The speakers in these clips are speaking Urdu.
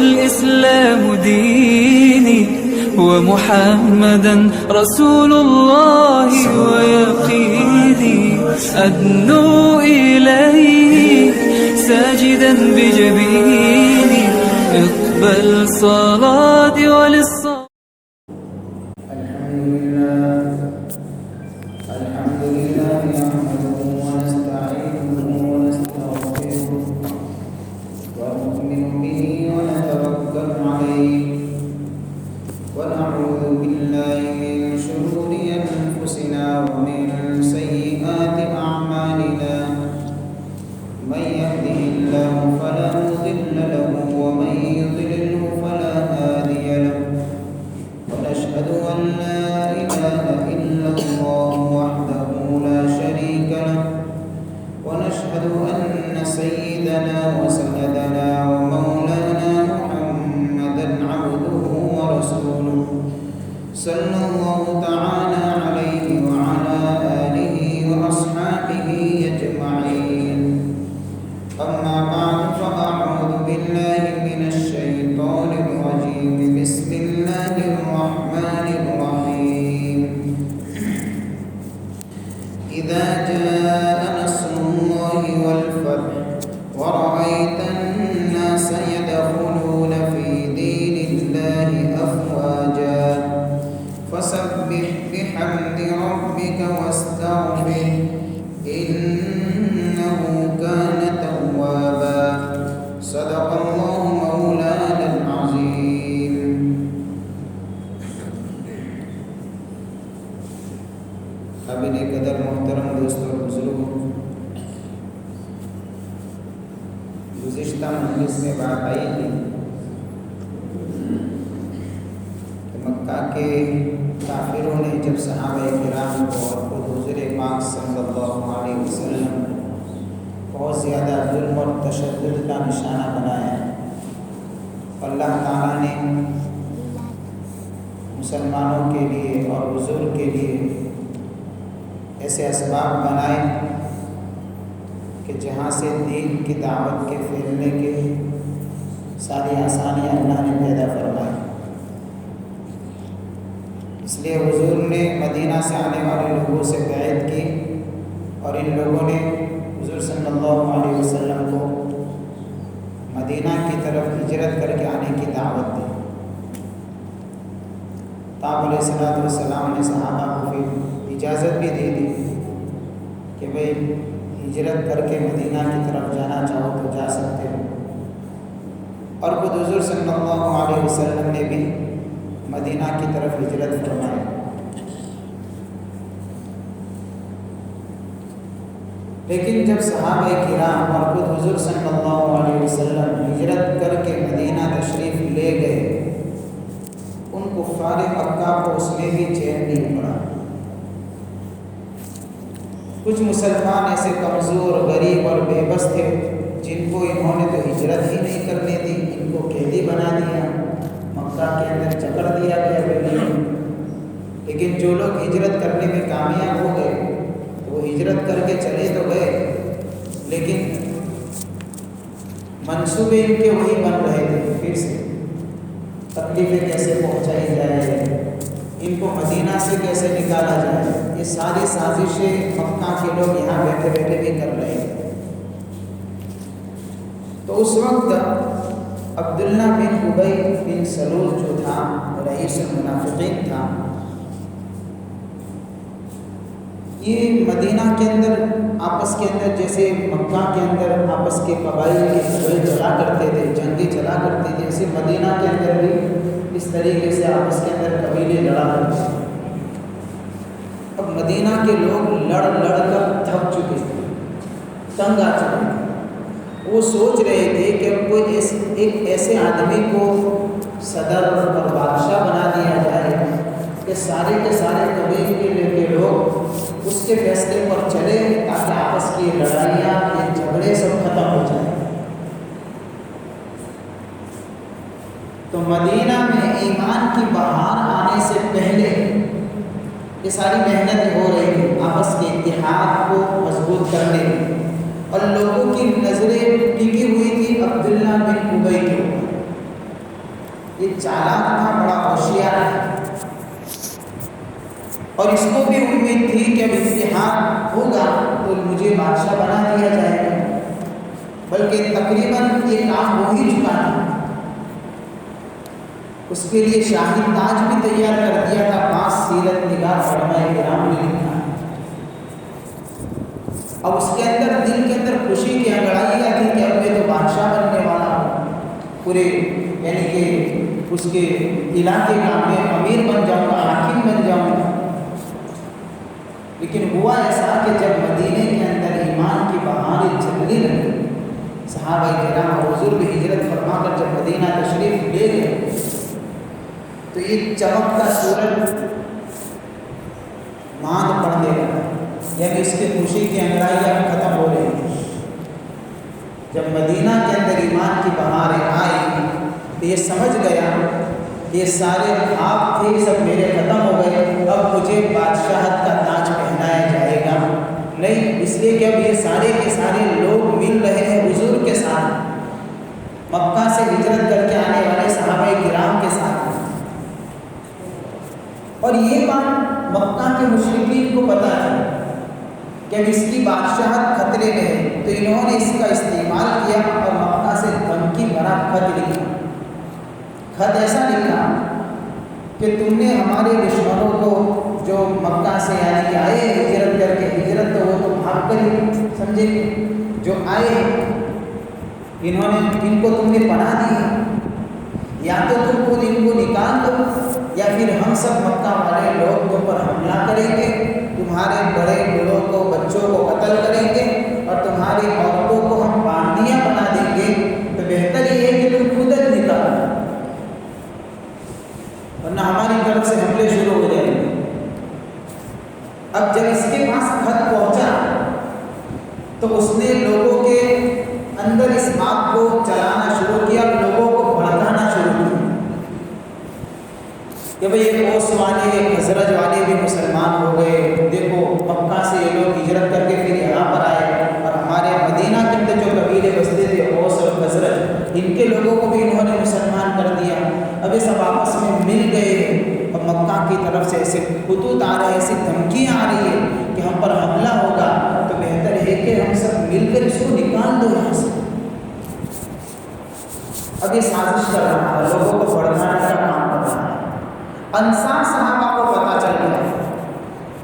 والإسلام ديني ومحمدا رسول الله ويقيني أدنو إليه ساجدا بجبيني اقبل صلاتي وللصلاة. الحمد لله نحمده ونستعينه ونستغفره ونؤمن به ونتوكل عليه ونعوذ بالله من شرور أنفسنا ومن سيئات أعمالنا من يهده الله فلا مضل له ومن يضلله فلا هادي له ونشهد أن لا إله إلا الله وحده لا شريك له ونشهد أن سيدنا وسندنا ومولانا محمدا عبده ورسوله صلى الله تعالى عليه وعلى آله وأصحابه أجمعين. أما بعد فأعوذ بالله من الشيطان الرجيم. بسم الله الرحمن الرحيم. إذا جاء نصر الله والفتح ورأيت الناس يدخلون في دين الله أفواجا فسبح بحمد ربك واستغفره إنه كان توابا. صدق الله مولانا العظيم. قابل قدر محترم دوستوں اور بزرگوں، گزشتہ مجلس میں بات آئی تھی کہ مکہ کے کافروں نے جب صحابہ کرام کو اور خود حضور پاک صلی اللہ علیہ وسلم بہت زیادہ ظلم اور تشدد کا نشانہ بنایا، اللہ تعالیٰ نے مسلمانوں کے لیے اور حضور کے لیے ایسے اسباب بنائے کہ جہاں سے دین کی دعوت کے پھیلنے کے ساری آسانیاں اللہ نے پیدا فرمائی. اس لیے حضور نے مدینہ سے آنے والے لوگوں سے بیعت کی اور ان لوگوں نے حضور صلی اللہ علیہ وسلم کو مدینہ کی طرف ہجرت کر کے آنے کی دعوت دی. آپ علیہ السلام نے صحابہ کو پھر اجازت بھی دے دی کہ بھئی ہجرت کر کے مدینہ کی طرف جانا چاہو تو جا سکتے ہو، اور خود حضور صلی اللہ علیہ وسلم نے بھی مدینہ کی طرف ہجرت فرمائی. لیکن جب صحابہ کرام اور خود حضور صلی اللہ علیہ وسلم ہجرت کر کے مدینہ تشریف لے گئے، ان کفار مکہ کو اس میں بھی چین نہیں پڑا. کچھ مسلمان ایسے کمزور، غریب اور بے بس تھے جن کو انہوں نے تو ہجرت ہی نہیں کرنے دی، ان کو قیدی بنا دیا، مکہ کے اندر جکڑ دیا گیا. لیکن جو لوگ ہجرت کرنے میں کامیاب ہو گئے وہ ہجرت کر کے چلے تو گئے، لیکن منصوبے ان کے وہی بن رہے تھے. پھر سے تکلیفیں کیسے پہنچائی جائے، ان کو مدینہ سے کیسے نکالا جائے، یہ ساری سازشیں مکہ کے لوگ یہاں بیٹھے بیٹھے بھی کر رہے ہیں. تو اس وقت عبداللہ بن ابی بن سلول جو تھا رئیس المنافقین تھا، یہ مدینہ کے اندر آپس کے اندر جیسے مکہ کے اندر آپس کے قبائل کے جھگڑے چلا کرتے تھے، جنگیں چلا کرتے تھے، ایسے مدینہ کے اندر بھی اس طریقے سے آپس کے اندر قبیلے لڑا کرتے تھے. اب مدینہ کے لوگ لڑ لڑ کر تھک چکے تھے، تنگ آ چکے تھے. وہ سوچ رہے تھے کہ کوئی ایک ایسے آدمی کو صدر اور بادشاہ بنا دیا جائے کہ سارے کے سارے قبیلے کے لوگ اس کے فیصلے پر چلے تاکہ آپس کی لڑائیاں، یہ جھگڑے سب ختم ہو جائیں. تو مدینہ میں ایمان کی بہار آنے سے پہلے یہ ساری محنت ہو رہی تھی آپس کے اتحاد کو مضبوط کرنے میں، اور لوگوں کی نظریں ٹکی ہوئی تھی عبداللہ بن ابی کے اوپر. یہ چالاک تھا، بڑا ہوشیار تھا، اور اس کو بھی امید تھی کہ اب امتحان ہوگا تو مجھے بادشاہ بنا دیا جائے گا، بلکہ تقریباً یہ کام ہو ہی چکا تھا۔ اس کے لیے شاہی تاج بھی تیار کر دیا تھا، 5 سیرت نگار علماء کرام نے لکھا۔ اب اس کے اندر دل کے اندر خوشی کی انگڑائیاں تھی کہ اب میں تو بادشاہ بننے والا ہوں، پورے یعنی کہ اس کے علاقے کا میں امیر بن جاؤں گا، حاکم بن جاؤں گا۔ لیکن ہوا ایسا کہ جب مدینے کے اندر ایمان کی بہاریں چلنے لگی، صحابہ کرام حضور بھی ہجرت فرما کر جب مدینہ تشریف لے گئے تو یہ چمکتا سورج ماند پڑنے لگا، یعنی اس کی خوشی کی انگڑائیاں ختم ہو رہی تھیں۔ جب مدینہ کے اندر ایمان کی بہاریں آئی تو یہ سمجھ گیا یہ سارے خواب تھے سب میرے ختم ہو گئے، اب مجھے بادشاہت کا تاج پہنایا جائے گا نہیں، اس لیے کہ اب یہ سارے کے سارے لوگ مل رہے ہیں حضور کے ساتھ، مکہ سے ہجرت کر کے آنے والے صحابہ کرام کے ساتھ، اور یہ بات مکہ کے مشرکین کو پتہ ہے کہ اب اس کی بادشاہت خطرے میں ہے، تو انہوں نے اس کا استعمال کیا اور مکہ سے دھمکی بھرا خط لکھا۔ خط ایسا لکھا کہ تم نے ہمارے دشمنوں کو جو مکہ سے یعنی کہ آئے ہجرت کر کے، ہجرت تو وہ تو بھاگ کر ہی سمجھے، جو آئے انہوں نے ان کو تم نے پناہ دی، یا تو تم خود ان کو نکال دو یا پھر ہم سب مکہ والے لوگ تم پر حملہ کریں گے، تمہارے بڑے بوڑھوں کو بچوں کو قتل کریں گے اور تمہاری عورتوں کو ہم باندیاں بنا دیں گے، تو بہتر یہ ہے کہ تم خود نکالو ورنہ ہماری طرف سے حملے شروع ہو جائیں گے۔ اب جب اس کے پاس خط پہنچا تو اس نے لوگوں کے اندر اس بات کو چلانا شروع کیا، لوگوں کو بھڑکانا شروع کیا کہ بھئی یہ اوس والے خزرج والے بھی مسلمان ہو گئے، دیکھو مکہ سے یہ لوگ ہجرت کر کے پھر یہاں پر آئے، اور ہمارے مدینہ کے اندر جو قبیلے بستے تھے اوس اور خزرج، ان کے لوگوں کو بھی انہوں نے مسلمان کر دیا، اب یہ سب آپس میں مل گئے اور مکہ کی طرف سے ایسے خطوط آ رہے ہیں، ایسی دھمکیاں آ رہی ہے کہ ہم پر حملہ ہوگا، تو بہتر ہے کہ ہم سب مل کر اس کو نکال دو یہاں سے۔ اب یہ سازش کر رہا ہے، لوگوں کو بھڑکانے کا کام کر رہا ہے۔ انصار صحابہ کو پتہ چل گیا،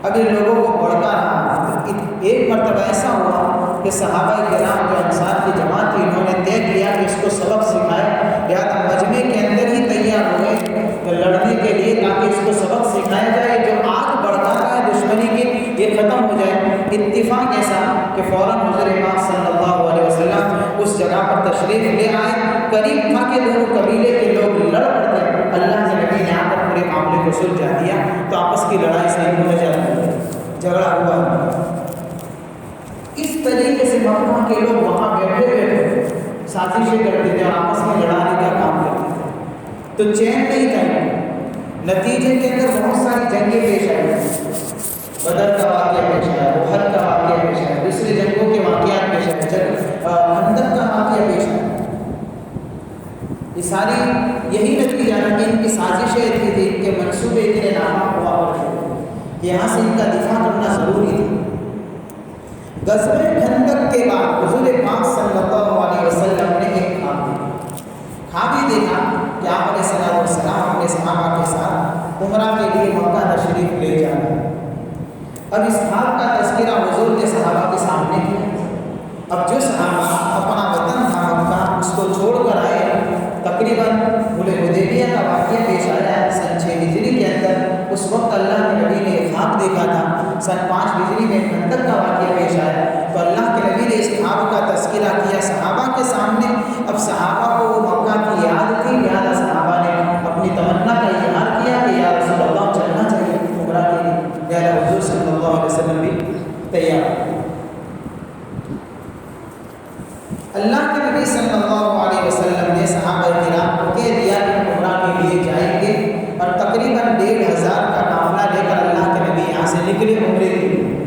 اب یہ لوگوں کو بھڑکا رہا ہے۔ ایک مرتبہ ایسا ہوا کہ صحابہ کرام جو انصار کی جماعت تھی انہوں نے طے کیا کہ اس کو سبق سکھائے، لہٰذا مجمع کے اندر ہی تیار ہو گئے لڑنے کے لیے تاکہ اس کو سبق سکھایا جائے، جو آگ بڑھتا ہے دشمنی کی یہ ختم ہو جائے۔ اتفاق ایسا کہ فوراً حضور پاک صلی اللہ علیہ وسلم اس جگہ پر تشریف لے آئے، قریب تھا کہ دونوں قبیلے کے لوگ لڑ پڑتے، اللہ کے نبی نے آ کر پورے معاملے کو سلجھا دیا، تو آپس کی لڑائی سے ہو جاتی، جھگڑا ہوا۔ اس طریقے سے مکہ کے لوگ وہاں بیٹھے بیٹھے سازشیں کرتے تھے اور آپس میں لڑانے کا کام کرتے تھے، تو چین نہیں تھا۔ نتیجے کے اندر بہت ساری جنگیں پیش آئی، بدر کا واقعہ پیش آیا، احد کا واقعہ پیش آیا، دوسری جنگوں کے واقعات پیش آئے، خندق کا واقعہ پیش آیا۔ یہ ساری یہی نتیجہ ہے کہ ان کی سازشیں اتنی تھی، ان کے منصوبے اتنے ناکام ہوا کرتے تھے کہ یہاں سے ان کا دفاع کرنا ضروری تھا۔ غزوہ خندق کے بعد حضور پاک صلی اللہ علیہ وسلم نے ایک خواب دیکھا کہ آپ علیہ السلام اپنے صحابہ کے ساتھ عمرہ کے لیے مکہ تشریف لے جا رہے ہیں۔ اب اس خواب کا تذکرہ حضور کے صحابہ کے سامنے کیا۔ اب جو صحابہ اپنا وطن تھا مکہ اس کو چھوڑ کر آئے، تقریباً حدیبیہ کا واقعہ پیش آیا سن 6 ہجری کے اندر، اس وقت اللہ کے نبی نے ایک خواب دیکھا تھا، سن 5 ہجری میں خندق کا واقعہ پیش آیا، تو اللہ کے نبی نے اس خواب کا تذکرہ کیا صحابہ کے سامنے۔ اب صحابہ کو وہ مکہ کی یاد تھی، لہٰذا صحابہ نے اپنی تمنا کا اظہار کیا کہ یا رسول اللہ چلنا چاہیے عمرہ کے لیے، لہٰذا حضور صلی اللہ علیہ وسلم بھی تیار۔ اللہ کے نبی صلی اللہ علیہ وسلم نے صحابہ کرام کو کہہ دیا کہ عمرہ کے لیے جائیں گے، اور تقریباً 1500 کا قافلہ لے کر اللہ کے نبی یہاں سے نکلے عمرے کے لیے،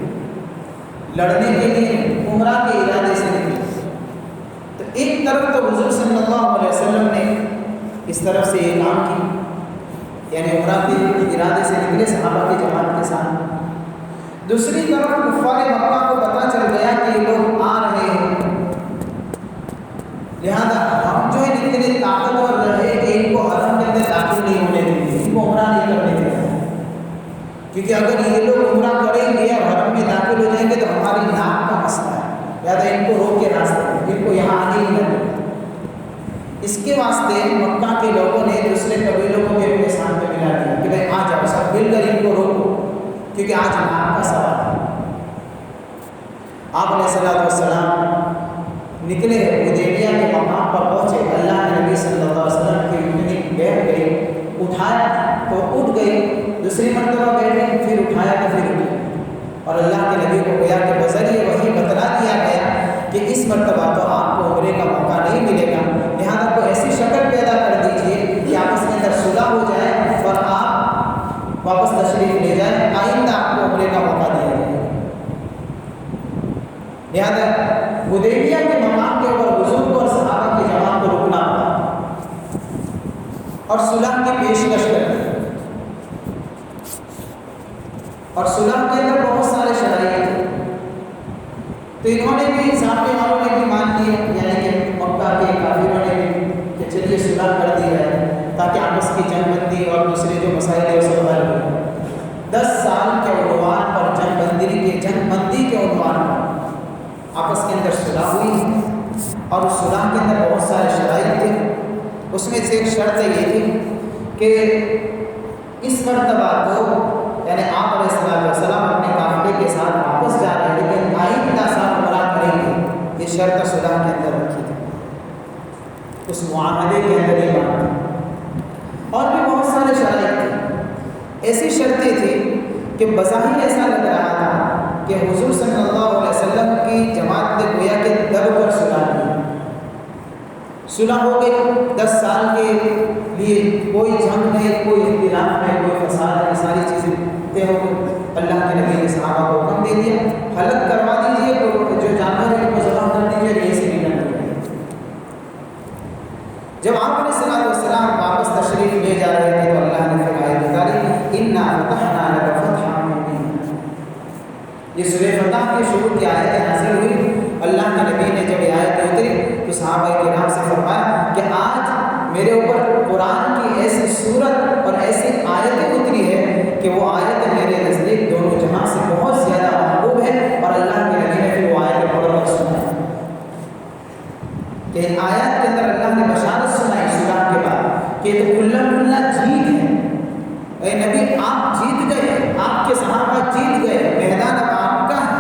لڑنے کے لیے عمرہ کے ارادے سے نکلے۔ تو ایک طرف تو حضور صلی اللہ علیہ وسلم نے اس طرف سے یہ کام کی، یعنی عمرہ کے ارادے سے نکلے صحابہ کی جماعت کے ساتھ۔ دوسری طرف کفار مکہ کو پتہ چل گیا کہ یہ لوگ آ رہے ہیں، لہذا ہم جو ہے اتنے طاقتور رہے کہ ان کو حرم کے اندر داخل نہیں ہونے دیں گے، ان کو عمرہ نہیں کرنے دیں گے، کیونکہ اگر یہ لوگ عمرہ کریں گے اور حرم میں داخل ہو جائیں گے تو ہماری ناک کا مسئلہ ہے، لہٰذا ان کو روک کے راستے، ان کو یہاں آنے ہی نہیں دیں۔ اس کے واسطے مکہ کے لوگوں نے دوسرے قبیلوں کو بھی اپنے ساتھ میں ملا دیا کہ بھائی آ جاؤ، سب مل کر ان کو روکو، کیونکہ آج ناک کا سوال ہے۔ آپ علیہ السلام نکلے، حدیبیہ کے مقام پر پہنچے، اللہ کے نبی صلی اللہ علیہ وسلم کی اونٹنی بیٹھ گئی، اٹھایا تو اٹھ گئی، دوسری مرتبہ بیٹھے پھر اٹھایا تو پھر اٹھ گئی، اور اللہ کے نبی کو گویا کہ بذریعہ وہی بتلا دیا گیا کہ اس مرتبہ تو آپ کو عمرے کا موقع نہیں ملے گا، لہٰذا کوئی ایسی شکل پیدا کر دیجیے کہ آپس کے اندر صلح ہو جائے اور آپ واپس تشریف لے جائیں، آئندہ آپ کو عمرے کا موقع دیا جائے۔ لہٰذا حدیبیہ کے مقام کے اوپر حضور کو اور صحابہ کی جماعت کو رکنا پڑا اور صلح کی پیشکش کرنی، اور صلح کے اندر بہت سارے شرائط تھے، تو انہوں نے بھی، سامنے والوں نے بھی مان لیے، یعنی کہ مکہ کے کافروں نے بھی کہ چلیے صلح کر دی ہے تاکہ آپس کی جنگ بندی اور دوسرے جو مسائل ہیں اسے حل ہو۔ 10 سال کے عنوان پر جنگ بندی کے عنوان پر آپس کے اندر صلح ہوئی، اور اس صلح کے اندر بہت سارے شرائط تھے، اس میں سے ایک شرط یہ تھی کہ اس مرتبہ تو یعنی آپ علیہ السلام اپنے قافلے کے ساتھ واپس جا رہے ہیں، لیکن آئندہ سال عمرہ کریں گے، یہ شرط صلح کے اندر رکھی تھی، اس معاہدے کے اندر یہ بات تھی۔ اور بھی بہت سارے شرائط تھے، ایسی شرطیں تھیں کہ بظاہر ایسا لگ رہا تھا کہ حضور صلی اللہ علیہ وسلم کی جماعت نے گویا کہ دب کر صلح کی، صلح ہو گئی، 10 سال کے لیے کوئی جنگ نہیں، کوئی اختلاف نہیں، کوئی فساد نہیں، ساری چیزیں طے ہو گئی۔ اللہ کے نبی نے صحابہ کو حکم دے دیا حلق کروا دیجیے، جو جانور ہے ان کو ذبح کر دیجیے، یہ سے نہیں کرنا ہے۔ جب آپ علیہ السلام واپس تشریف لے جا رہے تھے تو اللہ نے پھر آیت اتاری، اِنَّا فَتَحْنَا لَكَ فَتْحًا مُبِينًا، یہ سورہ فتح کے شروع کی آیتیں نازل ہوئی۔ اللہ کے نبی نے جب یہ آیتیں اتری تو صحابہ کرام سے فرمایا کہ آج میرے اوپر قرآن کی ایسی صورت اور ایسی آیتیں اتری ہے کہ وہ آیت میرے نزدیک دونوں جہاں سے بہت زیادہ محبوب ہے، اور اللہ کے نبی نے پھر وہ آیتیں پڑھ کر سنائی کہ ان آیات کے اندر اللہ نے بشارت سنائی صلح کے بعد کہ تو کھلا جیت ہے، اے نبی آپ جیت گئے، آپ کے صحابہ جیت گئے، میدان اب آپ کا ہے۔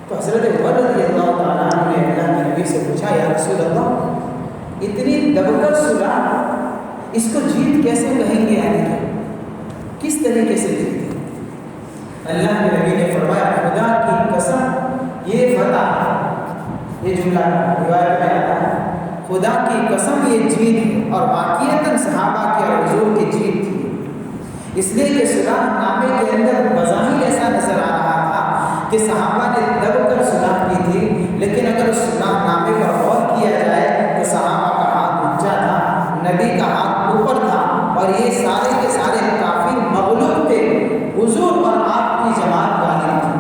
تو حضرت عمر رضی اللہ تعالیٰ عنہ نے اللہ کے نبی سے پوچھا، یا رسول اللہ اتنی دب کر صلح، اس کو جیت کیسے کہیں گے، یعنی کس طریقے سے جیت؟ اللہ کے نبی نے فرمایا، خدا کی قسم یہ فتح، یہ جملہ روایت میں آتا ہے، خدا کی قسم یہ جیت ہے، اور واقعتاً صحابہ کی اور حضور کی جیت تھی، اس لیے کہ صلح نامے کے اندر بظاہر ایسا نظر آ رہا تھا کہ صحابہ نے دب کر صلح کی تھی، لیکن اگر اس صلح نامے پر غور کیا جائے تو صحابہ کا ہاتھ اونچا تھا، نبی کا ہاتھ اوپر تھا، اور یہ سارے کے سارے کافر مغلوب تھے، حضور اور آپ کی جماعت غالب تھی۔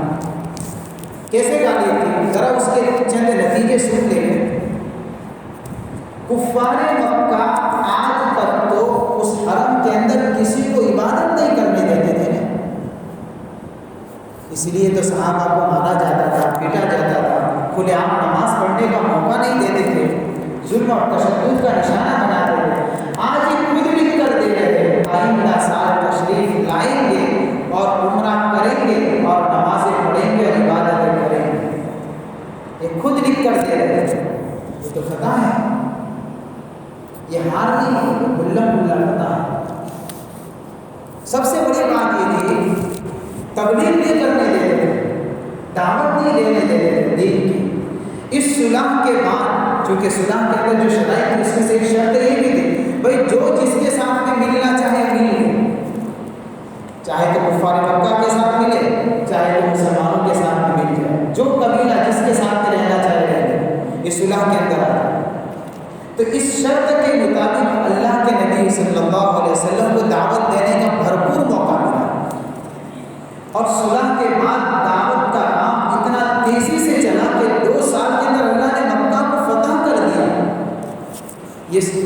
کیسے غالب تھی؟ ذرا اس کے چند نتیجے سن لیں۔ کفار مکہ آج تک تو اس حرم کے اندر کسی کو عبادت نہیں کرنے دیتے تھے نا، اس لیے تو صحابہ کو مارا جاتا تھا، پیٹا جاتا تھا، کھلے عام نماز پڑھنے کا موقع نہیں دیتے تھے، ظلم اور تشدد کا نشانہ بناتے تھے۔ آج یہ خود لکھ کر دے رہے ہیں آئندہ سال تشریف لائیں گے اور عمرہ کریں گے اور نمازیں پڑھیں گے اور عبادتیں کریں گے، یہ خود لکھ کر دے رہے ہیں، یہ تو فتح ہے، یہ ہار نہیں ہے، ملا فتح ہے۔ سب سے بڑی بات یہ تھی، تبلیغ نہیں کرنے دے رہے تھے، دعوت نہیں دینے دے رہے تھے دین کی۔ اس صلح کے بعد چونکہ صلح کے اندر جو شرائط تھی اس میں سے ایک شرط یہ بھی تھی، بھائی جو جس کے ساتھ میں ملنا چاہے مل لے، چاہے تو کفار مکہ کے ساتھ ملے، چاہے تو مسلمانوں کے ساتھ میں مل جائے، جو قبیلہ جس کے ساتھ میں رہنا چاہے رہے، یہ صلح کے اندر آتا ہے۔ تو اس شرط کے مطابق اللہ کے نبی صلی اللہ علیہ وسلم کو دعوت دینے کا بھرپور موقع ملا، اور صلح کے بعد دعوت کا کام اتنا تیزی سے چلا کہ 2 سال کے اندر اللہ نے مکہ کو فتح کر دیا۔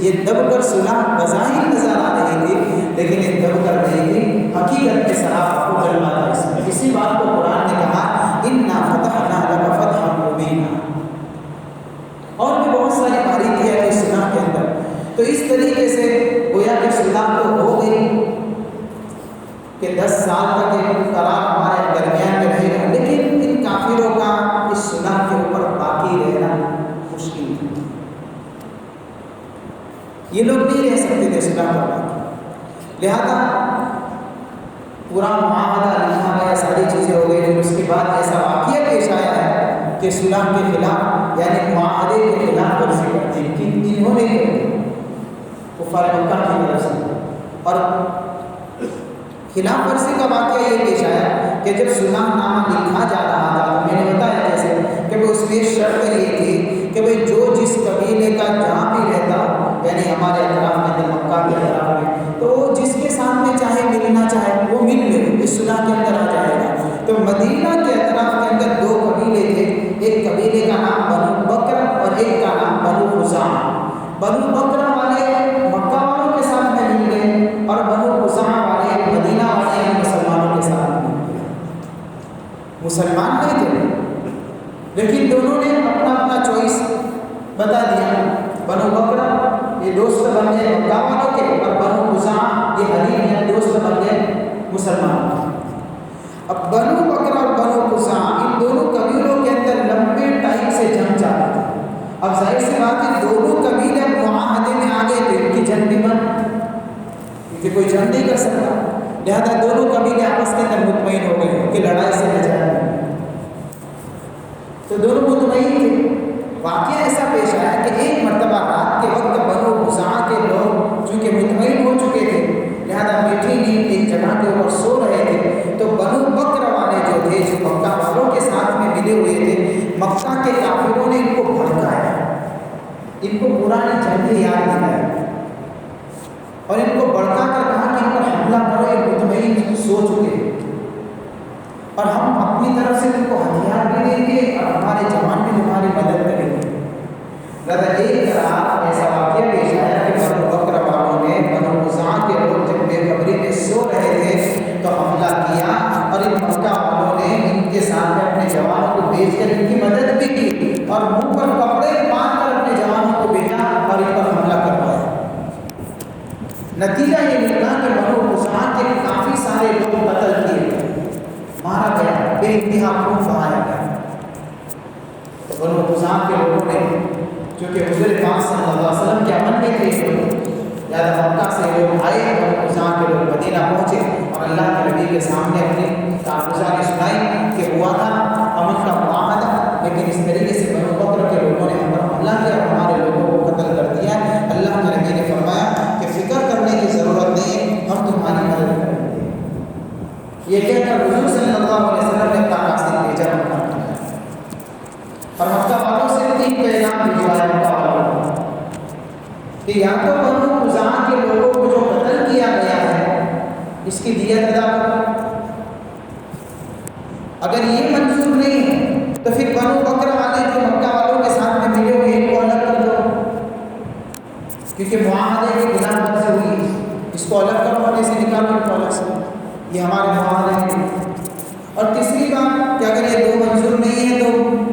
یہ دب کر صلح بظاہر نظر آ رہی تھی، لیکن یہ دب کر رہی تھی، حقیقت کے سراغ کو جلوا تھا اس میں۔ اسی بات کو قرآن نے کہا اِنَّا فَتَحْنَا لَكَ فَتْحًا مُبِينًا، اور بھی بہت ساری باریکی ہے اس صلح کے اندر۔ تو اس طریقے سے گویا کہ صلح تو ہو گئی کہ 10 سال تک ایک قرار ہمارے درمیان میں رہے گا، لیکن ان کافروں کا اس صلح کے اوپر باقی رہنا مشکل ہے۔ یہ لوگ نہیں رہ سکتے تھے صلح پر باقی، لہذا پورا معاہدہ لکھا گیا، ساری چیزیں ہو گئی۔ پھر اس کے بعد ایسا واقعہ پیش آیا ہے کہ صلح کے خلاف یعنی معاہدے کے خلاف ورزی کرتے ہیں، انہوں نے کفار مکہ کی طرف سے، اور خلاف ورزی کا واقعہ یہ پیش آیا کہ جب صلح نامہ لکھا جا رہا تھا تو میں نے بتایا جیسے کہ وہ اس میں شرط یہ تھی کہ بھئی جو جس قبیلے کا جہاں بھی رہتا یعنی ہمارے اطراف میں مکہ کے اطراف میں، تو وہ جس کے ساتھ میں چاہے ملنا چاہے وہ مل لے، اس صلح کے اندر آ جائے گا۔ تو مدینہ کے اطراف کے اندر 2 قبیلے تھے، ایک قبیلے کا نام بنو بکر اور ایک کا نام بنو خزاعہ۔ بنو بکر والے مکہ والوں کے ساتھ میں مل گئے اور بنو خزاعہ والے مدینہ والے مسلمانوں کے ساتھ مل گئے۔ مسلمان نہیں تھے، لیکن دونوں نے اپنا اپنا چوائس بتا دیا۔ بنو بکر یہ دوست بن گئے مکہ والوں کے، اور بنو خزاعہ یہ حلیف ہیں، دوست بن گئے مسلمانوں کے۔ اب بنو بکر اور بنو خزاعہ ان دونوں قبیلوں کے اندر لمبے ٹائم سے جنگ چل رہی تھی۔ اب ظاہر سی بات ہے دونوں قبیلے معاہدے میں آ گئے تو ان کی جنگ بھی بند، کیونکہ کوئی جنگ نہیں کر سکتا، لہذا دونوں قبیلے آپس کے اندر مطمئن ہو گئے کہ لڑائی سے نجات نہیں۔ تو دونوں مطمئن تھے۔ واقعہ ایسا پیش آیا کہ ایک مرتبہ رات کے وقت بنو خزاعہ کے لوگ چونکہ مطمئن ہو چکے تھے، لہذا میٹھی نیند ایک جگہ کے اوپر سو رہے تھے، تو بنو بکر والے جو تھے جو مکہ والوں کے ساتھ میں ملے ہوئے تھے، مکہ کے کافروں نے ان کو بھڑکایا، ان کو پرانی جنگیں یاد دلائی اور ان کو بھڑکا کر کہا کہ ان پر حملہ کرو، یہ مطمئن سو چکے ہیں اور ہم اپنی طرف سے ان کو ہتھیار بھی دیں گے اور ہمارے جوان بھی تمہاری مدد کریں گے۔ لہذا ایک رات ایسا واقعہ پیش آیا کہ بنو بکر والوں نے بنو خزاعہ کے لوگ جب بے خبری میں سو رہے تھے تو حملہ کیا، اور ان مکہ والوں نے ان کے ساتھ میں اپنے جوانوں کو بھیج کر ان کی مدد بھی کی اور منہ پر کپڑے باندھ کر اپنے جوانوں کو بھیجا اور ان پر حملہ کروایا۔ نتیجہ یہ نکلا کہ بنو خزاعہ کے کافی سارے لوگ قتل کیے گئے، مارا گیا، بے انتہا خون بہایا گیا۔ تو بنو خزاعہ کے لوگوں نے چونکہ حضور پاک صلی اللہ علیہ وسلم کے امن میں تھے، لہٰذا مکہ سے لوگ آئے، بنو خزاعہ کے لوگ مدینہ پہنچے اور اللہ کے نبی کے سامنے اپنی کارگزاری سنائی کہ ہوا تھا امن کا معاہدہ، لیکن اس طریقے سے بنو بکر کے لوگوں نے ہم پر حملہ کیا اور ہمارے لوگوں کو قتل کر دیا۔ اللہ کے نبی نے فرمایا کہ فکر کرنے کی ضرورت نہیں ہے، ہم تمہاری مدد کریں گے۔ یہ کہہ کر حضور صلی اللہ علیہ وسلم نے اپنا قاصد بھیجا مکہ اور مکہ والوں سے 3 پیغام بھجوایا مکہ والوں کو کہ یا تو بنو خزاعہ کے لوگوں کو جو قتل کیا گیا ہے اس کی دیت ادا کرو، اگر یہ منظور نہیں ہے تو پھر بنو بکر والے جو مکہ والوں کے ساتھ میں ملے ہوئے ان کو الگ کر دو، کیونکہ معاہدے کی خلاف ورزی ہوئی، اس کو الگ کرو، ہونے سے نکالو ان کو الگ سے، یہ ہمارے معاہدے ہیں۔ اور تیسری بات کہ اگر یہ 2 منظور نہیں ہے تو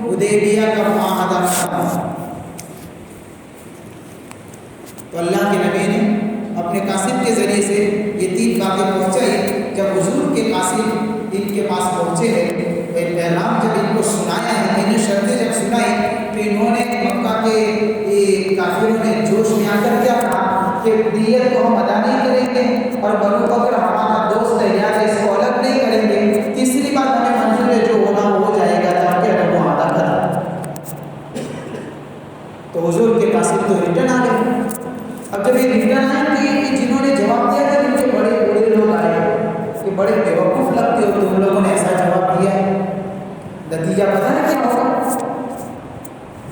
حدیبیہ کا معاہدہ کرنا۔ تو اللہ کے نبی نے اپنے قاصد کے ذریعے سے یہ 3 باتیں پہنچائی۔ جب حضور کے قاصد ان کے پاس پہنچے ہیں تو پیغام جب ان کو سنایا ہے، انہیں شرطیں جب سنائی تو انہوں نے مکہ کے کافروں نے جوش میں آ کر کیا کہا کہ دیت کو ہم ادا نہیں کریں گے اور بنو بکر ہمارا دوست ہے، لہٰذا اس کو الگ نہیں کریں گے۔ تیسری بات ہمیں منظور ہے، جو ہونا ہو جائے گا تاکہ ہم معاہدہ کریں۔ تو حضور کے قاصد تو ریٹرن آ گئے۔ اب جب یہ ریٹرن آئے تو یہ جنہوں نے جواب دیا تھا، جن کے بڑے بڑے لوگ آئے کہ بڑے بیوقوف لگتے ہو تم لوگوں نے ایسا جواب دیا ہے، نتیجہ پتہ ہے کیا ہوگا؟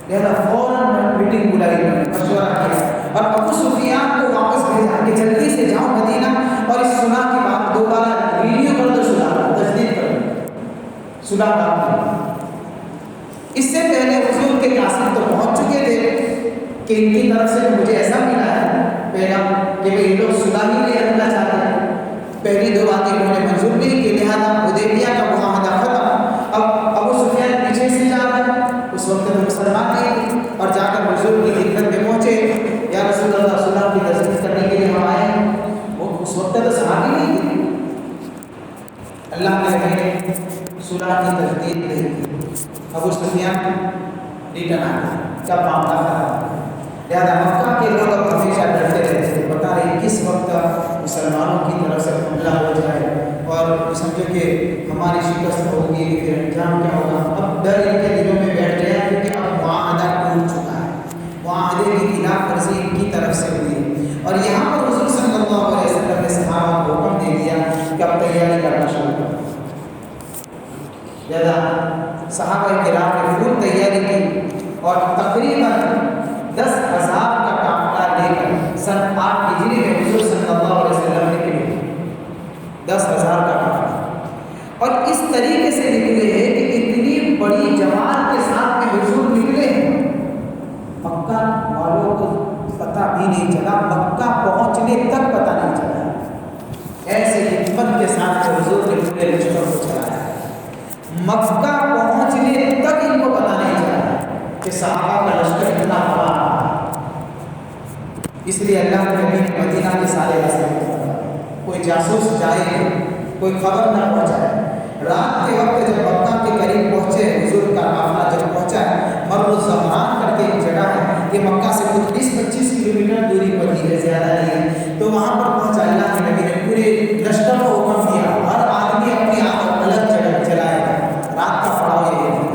لہذا فوراً میٹنگ بلائی، مشورہ کیا اور ابو سفیان کو واپس بھیجا کہ جلدی سے جاؤ مدینہ اور اس صلح کی بات دوبارہ ریویو کر دو، صلح تجدید کر دو، صلح بات۔ اس سے پہلے حضور کے قاصد تو پہنچ چکے تھے کہ ان کی طرف سے مجھے ایسا ملا ہے پیغام کہ یہ لوگ صلح ہی لے رکھنا چاہتے ہیں۔ پہلی دو باتیں انہوں نے منظور نہیں کی، لہٰذا حدیبیہ کا معاہدہ ختم۔ اب ابو سفیان پیچھے سے جا رہا ہے، اس وقت میں مسلمان نہیں، اور جا کر حضور کی خدمت میں پہنچے، یا رسول اللہ صلح کی تجدید کرنے کے لیے ہم آئے ہیں۔ وہ اس وقت تو صحابی نہیں تھے۔ اللہ کے نبی نے صلح کی تجدید نہیں کی، ابو سفیان ریٹرن آ گیا، جب معاملہ خراب۔ لہٰذا مکہ کے لوگ اب ہمیشہ ڈرتے رہتے تھے، پتہ نہیں کس وقت مسلمانوں کی طرف سے حملہ ہو جائے اور سمجھو کہ ہماری شکست ہوگی، پھر انجام کیا ہوگا۔ اب ڈر ان کے دلوں میں بیٹھ گیا کیونکہ اب معاہدہ ٹوٹ چکا ہے، معاہدے کی خلاف ورزی ان کی طرف سے ہوئی ہے۔ اور یہاں پر حضور صلی اللہ علیہ وسلم نے صحابہ کو حکم دے دیا کہ اب تیاری کرنا شروع کرو۔ لہٰذا صحابہ کرام نے پوری تیاری کی اور تقریباً 10,000 کا قافلہ لے کر سن 8 ہجری میں حضور صلی اللہ علیہ وسلم نکلے۔ 10,000 کا قافلہ، اور اس طریقے سے نکلے ہیں کہ اتنی بڑی جماعت کے ساتھ میں حضور نکلے ہیں، مکہ والوں کو پتہ بھی نہیں چلا، مکہ پہنچنے تک پتہ نہیں چلا۔ ایسے حکمت کے ساتھ حضور نے پورے لشکر کو چلایا، مکہ پہنچنے تک ان کو پتہ نہیں چلا کہ صحابہ کا لشکر اتنا بڑا ہے۔ اس لیے اللہ کے نبی نے مدینہ کے سارے راستے کوئی جاسوس جائے، کوئی خبر نہ پہنچائے۔ رات کے وقت جب مکہ کے قریب پہنچے، حضور کا قافلہ جب پہنچا ہے، مر الزمان کر کے ایک جگہ ہے کہ مکہ سے کچھ 20-25 کلومیٹر دوری پر ہی ہے، زیادہ نہیں ہے، تو وہاں پر پہنچا اللہ کے نبی نے پورے لشکر کو حکم دیا، ہر آدمی اپنی آنکھ الگ جگہ جلائے گا۔ رات کا پڑاؤ یہ ہے،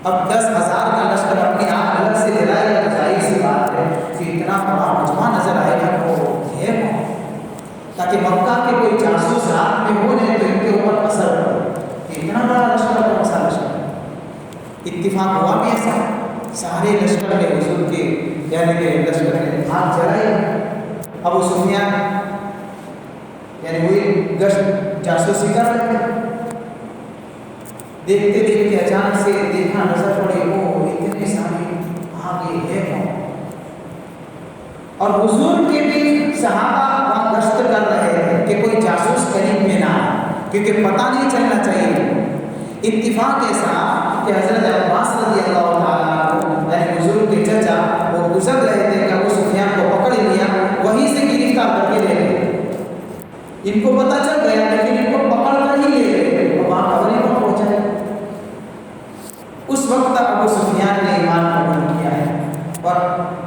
اب 10,000 کا لشکر اپنی آنکھ الگ سے جلائے گا، ظاہر سی بات ہے کہ اتنا بڑا مجمع نظر آئے گا تو ہے کون، تاکہ مکہ کے کوئی جاسوس رات میں ہو نہیں تو ان کے اوپر اثر پڑے کہ اتنا بڑا لشکر کون سا لشکر۔ اتفاق ہوا بھی ایسا، سارے لشکر نے حضور کے یعنی کہ لشکر نے آنکھ جلائی۔ ابو سفیان یعنی وہی گشت جاسوسی کر رہے تھے، دیکھتے دیکھتے اچانک سے دیکھا، نظر پڑی، وہ اتنے سارے آگے ہے کون، اور حضور کے بھی صحابہ وہاں گشت کر رہے تھے کہ کوئی جاسوس قریب میں نہ آئے، کیونکہ پتہ نہیں چلنا چاہیے۔ اتفاق ایسا کہ حضرت عباس رضی اللہ تعالیٰ عنہ یعنی حضور کے چچا وہ گزر رہے تھے کہ ابو سفیان کو پکڑ لیا، وہیں سے گرفتار کر کے لے گئے۔ ان کو پتہ چل گیا لیکن ان کو پکڑ کر ہی لے گئے، اور وہاں خبریں پر پہنچائے۔ اس وقت تک ابو سفیان نے ایمان قبول کیا ہے، اور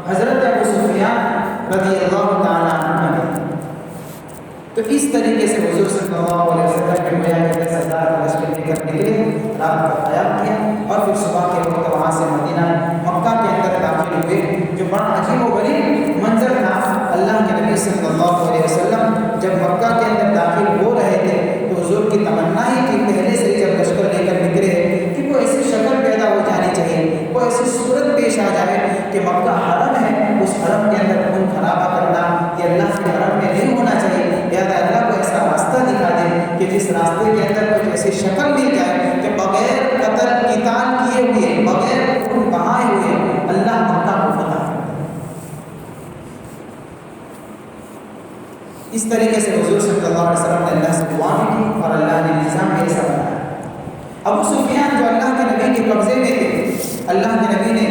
حضرت ابو سفیان رضی اللہ تعالیٰ عنہ نے تو اس طریقے سے حضور صلی اللہ علیہ وسلم نے گویا کہ 10,000 کا لشکر لے کر نکلے، رات کا قیام کیا، اور پھر صبح کے وقت وہاں سے مدینہ مکہ کے اندر داخل ہوئے، جو بڑا عجیب و غریب منظر تھا۔ اللہ کے نبی صلی اللہ علیہ وسلم جب مکہ کے اندر داخل ہو رہے تھے تو حضور کی تمنا ہی تھی پہلے سے جب لشکر لے کر نکلے کہ کوئی ایسی شکل پیدا ہو جانی چاہیے، کوئی ایسی صورت پیش آ جائے کہ مکہ حرم ہے، اس حرم کے اندر خون خرابہ کرنا یہ اللہ کے حرم میں نہیں ہونا چاہیے۔ لہٰذا اللہ کو ایسا راستہ دکھا دے کہ جس راستے کے اندر کچھ ایسی شکل مل جائے کہ بغیر قتل قتال کیے ہوئے، بغیر خون بہائے ہوئے اللہ مکہ کو فتح کرے۔ اس طریقے سے حضور صلی اللہ علیہ وسلم نے اللہ سے دعا کی اور اللہ نے نظام ایسا بنایا۔ ابو سفیان جو اللہ کے نبی کے قبضے میں تھے، اللہ کے نبی نے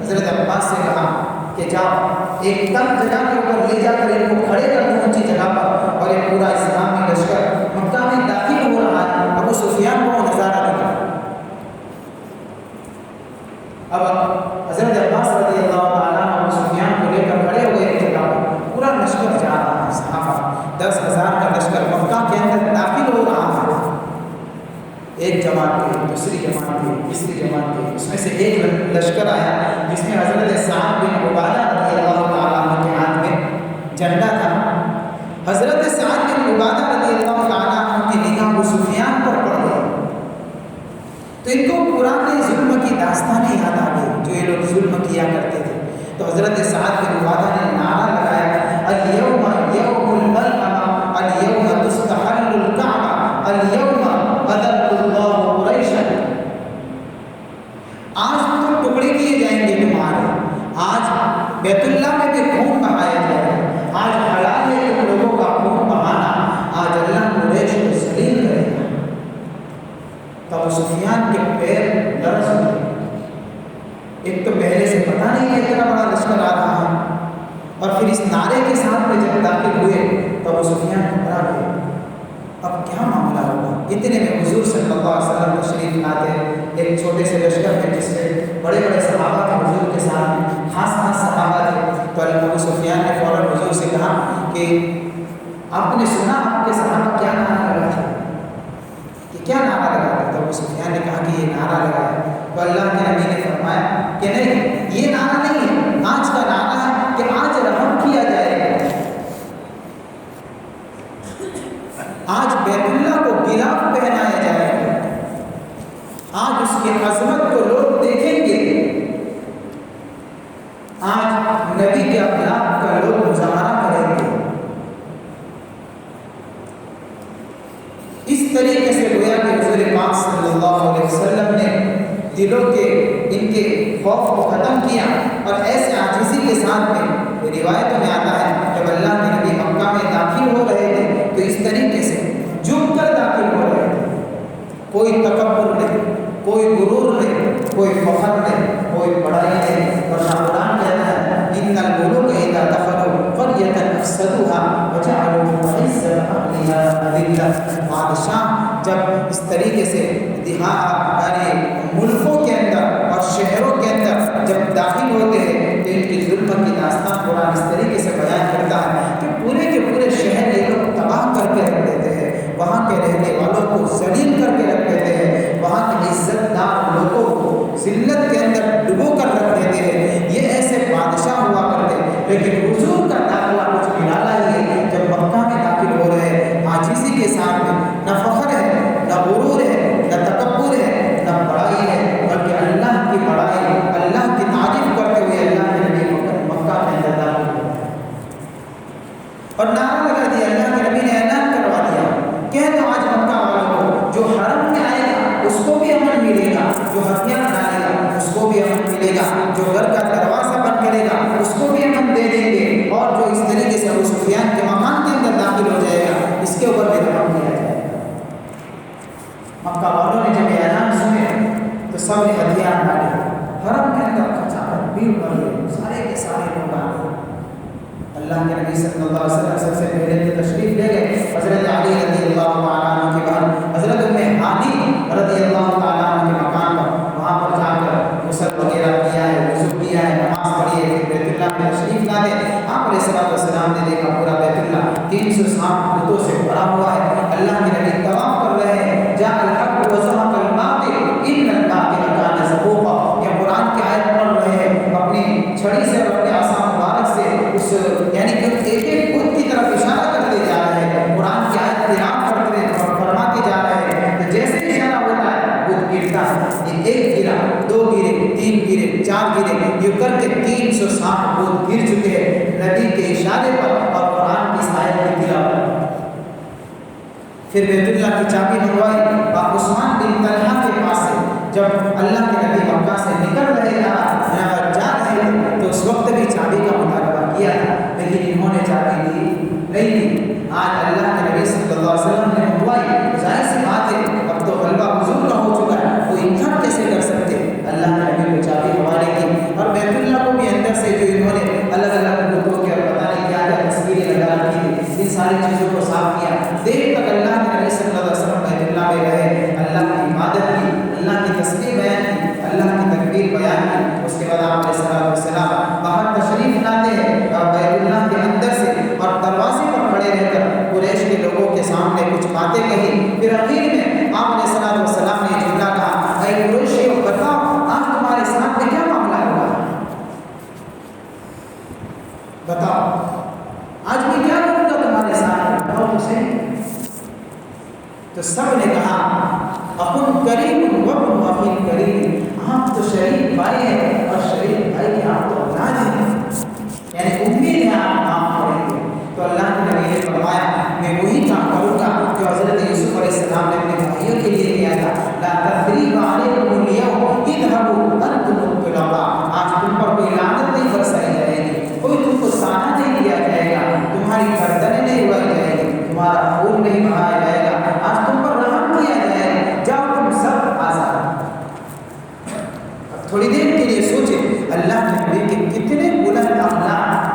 حضرت عباس سے کہا کہ جاؤ ایک تنگ جگہ کے اوپر لے جا کر ان کو کھڑے کر دو اونچی جگہ پر، اور یہ پورا اسلامی لشکر مکہ میں داخل ہو رہا ہے۔ ابو سفیان کو نظارہ دکھا۔ اب حضرت عباس رضی اللہ تعالیٰ ابو سفیان کو لے کر کھڑے ہوئے ایک جگہ پر، پورا لشکر جا رہا ہے، صحابہ 10,000 کا لشکر مکہ کے اندر داخل ہو رہا ہے۔ ایک جماعت کے، دوسری جماعت کے، تیسری جماعت کے، اس میں سے ایک لشکر آیا جس میں حضرت سعد بن عبادہ رضی اللہ تعالیٰ عنہ کے ہاتھ میں جھنڈا تھا۔ حضرت سعد بن عبادہ رضی اللہ تعالیٰ عنہ کی نگاہ ابو سفیان پر پڑ گئی، تو ان کو پرانے ظلم کی داستانیں یاد آ گئی جو جو یہ لوگ ظلم کیا کرتے تھے. تو حضرت سعد بن عبادہ نے نعرہ لگایا الیوم یوم الملحمہ الیوم تستحل الکعبہ الیوم اذل اللہ قریشا. آج تو ٹکڑے کیے جائیں گے تمہارے, آج بیت اللہ میں بھی خون بہایا جائے گا, آج حلال ہے تم لوگوں کا خون بہانا, آج اللہ قریش کو ذلیل کرے گا. تو ابو سفیان کے پیر لرز ہوئے. ایک تو پہلے سے پتہ نہیں ہے اتنا بڑا لشکر آ رہا ہے, اور پھر اس نعرے کے ساتھ میں جب داخل ہوئے تو ابو سفیان گھبرا گئے. اب کیا معاملہ ہوگا؟ اتنے میں حضور صلی اللہ علیہ وسلم تشریف لاتے ایک چھوٹے سے لشکر میں, جس میں بڑے بڑے صحابہ تھے حضور کے ساتھ, خاص خاص صحابہ تھے. تو ابو سفیان نے فوراً حضور سے کہا کہ آپ نے سنا آپ کے صحابہ کیا نعرہ لگا تھا, کہ کیا نعرہ لگا تھا؟ تو ابو سفیان نے کہا کہ یہ نعرہ لگایا. تو اللہ کے نبی نے فرمایا کہ نہیں, یہ نعرہ نہیں ہے, آج کا نعرہ ہے کہ آج رحم کیا جائے گا, آج بیت اللہ کو غلاف پہنایا جائے گا, آج اس کی عظمت کو لوگ دیکھیں گے, آج نبی کے اخلاق کا لوگ مظاہرہ کریں گے. اس طریقے سے گویا کہ حضور پاک صلی اللہ علیہ وسلم نے دلوں کے ان کے خوف کو ختم کیا, اور ایسے عاجزی کے ساتھ میں روایتوں میں آتا ہے جب اللہ کے نبی مکہ میں داخل ہو رہے تھے تو اس طریقے سے جھک کر داخل ہو رہے تھے. کوئی تکبر نہیں, کوئی غرور نہیں, کوئی فخر نہیں, کوئی بڑائی نہیں. اور قرآن کہتا ہے ان الملوک اذا دخلوا قرية افسدوها وجعلوا عزة اهلها اذلة. بادشاہ جب اس طریقے سے یعنی ملکوں کے اندر اور شہروں کے اندر جب داخل ہوتے ہیں تو ان کی ظلم کی داستان قرآن اس طریقے سے بیان کرتا ہے کہ پورے کے پورے شہر یہ لوگ تباہ کر کے رکھ دیتے ہیں, وہاں کے رہنے والوں کو ذلیل کر کے رکھ دیتے ہیں, وہاں کے عزت دار لوگوں کو ذلت کے اندر ڈبو کر رکھ دیتے ہیں. یہ ایسے بادشاہ ہوا کرتے. لیکن حضور کا داخلہ کچھ نرالا ہی ہے. جب مکہ میں داخل ہو رہے ہیں عاجزی کے ساتھ میں, نہ فخر ہے, نہ غرور ہے, نہ تکبر ہے, نہ بڑائی ہے, بلکہ اللہ کی بڑائی, اللہ کی تعریف کرتے ہوئے اللہ کے نبی مکہ کے اندر داخل ہوئے اور نعرہ لگا دیا. اللہ کے نبی نے اعلان کروا دیا, کہہ دو آج مکہ والوں کو جو حرم میں آئے گا اس کو بھی امن ملے گا, جو ہتھیار ڈالے گا اس کو بھی امن ملے گا, جو گھر کا دروازہ بند کرے گا اس کو بھی امن دے دیں گے, اور جو اس طریقے سے ابو سفیان کے مکان کے اندر داخل ہو جائے گا اس کے اوپر بھی رحم کیا جائے گا. مکہ والوں نے جب اعلان سنے تو سب نے ہتھیار ڈالے, حرم کے اندر کھچا کر بھیڑ بڑھ, سارے کے سارے لوگ آ گئے. اللہ کے نبی صلی اللہ علیہ وسلم سب سے پہلے تو تشریف لے گئے. حضرت علی رضی اللہ تعالیٰ عنہ کے بعد حضرت ام ہانی رضی اللہ تعالیٰ عنہ کے مکان پر, وہاں پر جا کر غسل وغیرہ کیا ہے, وضو کیا ہے, نماز پڑھی ہے, بیت اللہ میں تشریف لا دے. آپ علیہ الصلوۃ والسلام نے دیکھا پورا بیت اللہ 360 بتوں سے بھرا ہوا ہے. اللہ کے نبی طواف کر رہے ہیں. جاء الحق وزهق الباطل ان الباطل كان زهوقا. یہ قرآن کی آیت پڑھ رہے ہیں, اپنی چھڑی سے اور اپنے عصا مبارک سے اس یعنی کہ ایک ایک بت کی طرف اشارہ کرتے جا رہے ہیں, قرآن کی آیت تلاوت کرتے اور فرماتے جا رہے ہیں. تو جیسے اشارہ ہوتا ہے بت گرتا ہے. یہ ایک گرا, دو گرے, تین گرے, چار گرے, یہ کر کے 360 بت گر چکے ہیں نبی کے اشارے پر اور قرآن کی آیت کی تلاوت. پھر بیت اللہ کی چابی منگوائی اور عثمان بن طلحہ کے پاس سے. جب اللہ کے نبی مکہ سے نکل رہے تھے, جا رہے تھے, تو اس وقت بھی چابی کا مطالبہ کیا تھا, لیکن انہوں نے چابی دی نہیں دی. آج اللہ کے نبی صلی اللہ علیہ وسلم نے منگوائی, ظاہر سی بات ہے اب تو غلبہ حضور کا ہو چکا ہے, وہ انکار کیسے کر سکتے. اللہ کے نبی کو چابی حوالے کی اور بیت اللہ کو بھی اندر سے جو انہوں نے الگ الگ بتوں کے اور پتہ نہیں کیا کیا تصویریں لگا رکھی تھی, ان ساری چیزوں کو صاف کیا. دیر تک اللہ کے نبی صلی اللہ علیہ وسلم بیت اللہ میں رہے, اللہ کی عبادت کی, اللہ کی تسبیح بیان کی, اللہ کی تکبیر بیان کی. اس کے بعد آپ علیہ الصلوۃ والسلام باہر تشریف لاتے ہیں اور بیت اللہ کے اندر سے اور دروازے پر کھڑے رہ کر قریش کے لوگوں کے سامنے کچھ باتیں کہی. پھر اخیر میں آپ علیہ الصلوۃ والسلام نے جملہ کہا, اے قریشیوں بتاؤ آج تمہارے ساتھ میں کیا معاملہ ہوا, بتاؤ آج میں کیا کروں گا تمہارے ساتھ, بتاؤ مجھے. تو سب نے کہا اخن کریم وابن اخی کریم, آپ تو شریف بھائی ہیں اور شریف بھائی کے آپ تو اولاد ہیں، یعنی امید ہے آپ معاف کریں گے۔ تو اللہ کے نبی نے فرمایا میں وہی کام کروں گا جو حضرت یوسف علیہ السلام نے اپنے بھائیوں کے لیے کیا تھا، لا تثریب علیکم اليوم اذهبوا انتم الطلقاء، آج تم پر کوئی لعنت نہیں برسائی جائے گی، کوئی تم کو سانحہ نہیں دیا جائے گا، تمہاری گردنیں نہیں اڑائی جائے گی، تمہارا خون نہیں بہایا جائے گا، آج تم پر رحم کیا جائے گا، جاؤ تم سب آزاد۔ تھوڑی دیر کے لیے سوچیں اللہ کے نبی کے کتنے بلند اخلاق،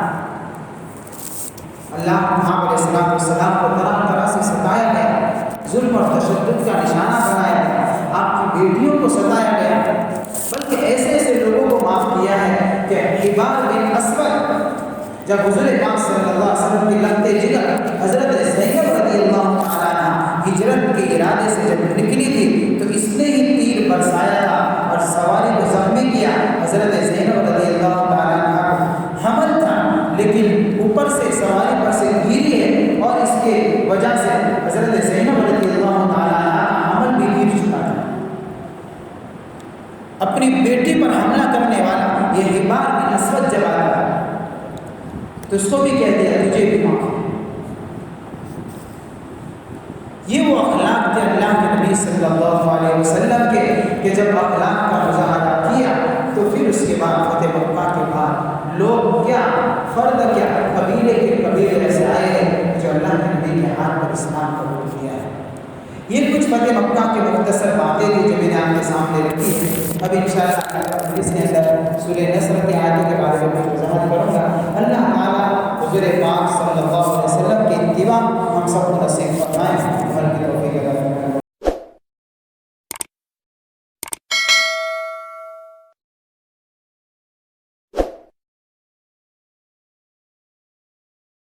اللہ محمد علیہ السلام کو طرح طرح سے ستایا گیا، ظلم اور تشدد کا نشانہ بنایا گیا، آپ کی بیٹیوں کو ستایا گیا، بلکہ ایسے ایسے لوگوں کو معاف کیا ہے کہ حبار بن اسود جب حضور پاک صلی اللہ علیہ وسلم کے لگتے جگر حضرت زینب رضی اللہ تعالیٰ عنہ ہجرت کے ارادے سے جب نکلی تھی تو اس نے ہی تیر برسایا تھا اور سواری کو زخمی کیا، حضرت زینب رضی اللہ تعالیٰ عنہ کو حمل تھا لیکن اوپر سے سواری پر سے گری ہے اور اس کے وجہ سے حضرت زینب رضی اللہ تعالیٰ عنہ کا حمل بھی گر چکا تھا۔ اپنی بیٹی پر حملہ کرنے والا یہ حبار بن اسود جب آیا تو اس کو بھی کہہ دیا تجھے بھی معاف۔ یہ وہ اخلاق تھے اللہ کے نبی صلی اللہ علیہ وسلم کے کہ جب اخلاق کا مظاہرہ کیا تو پھر اس کے بعد فتح مکہ کے بعد لوگ کیا فرد کیا قبیلے کے قبیلے ایسے آئے ہیں جو اللہ کے نبی کے ہاتھ پر اسلام قبول کیا ہے۔ یہ کچھ فتح مکہ کے مختصر باتیں تھیں جو میں نے آپ کے سامنے رکھی ہیں۔ اب انشاءاللہ اس کے اندر سورہ نصر کی آیتوں کے بارے میں وضاحت کروں گا۔ اللہ تعالیٰ حضور پاک صلی اللہ علیہ وسلم کی اتباع ہم سب کو نصیب فرمائے۔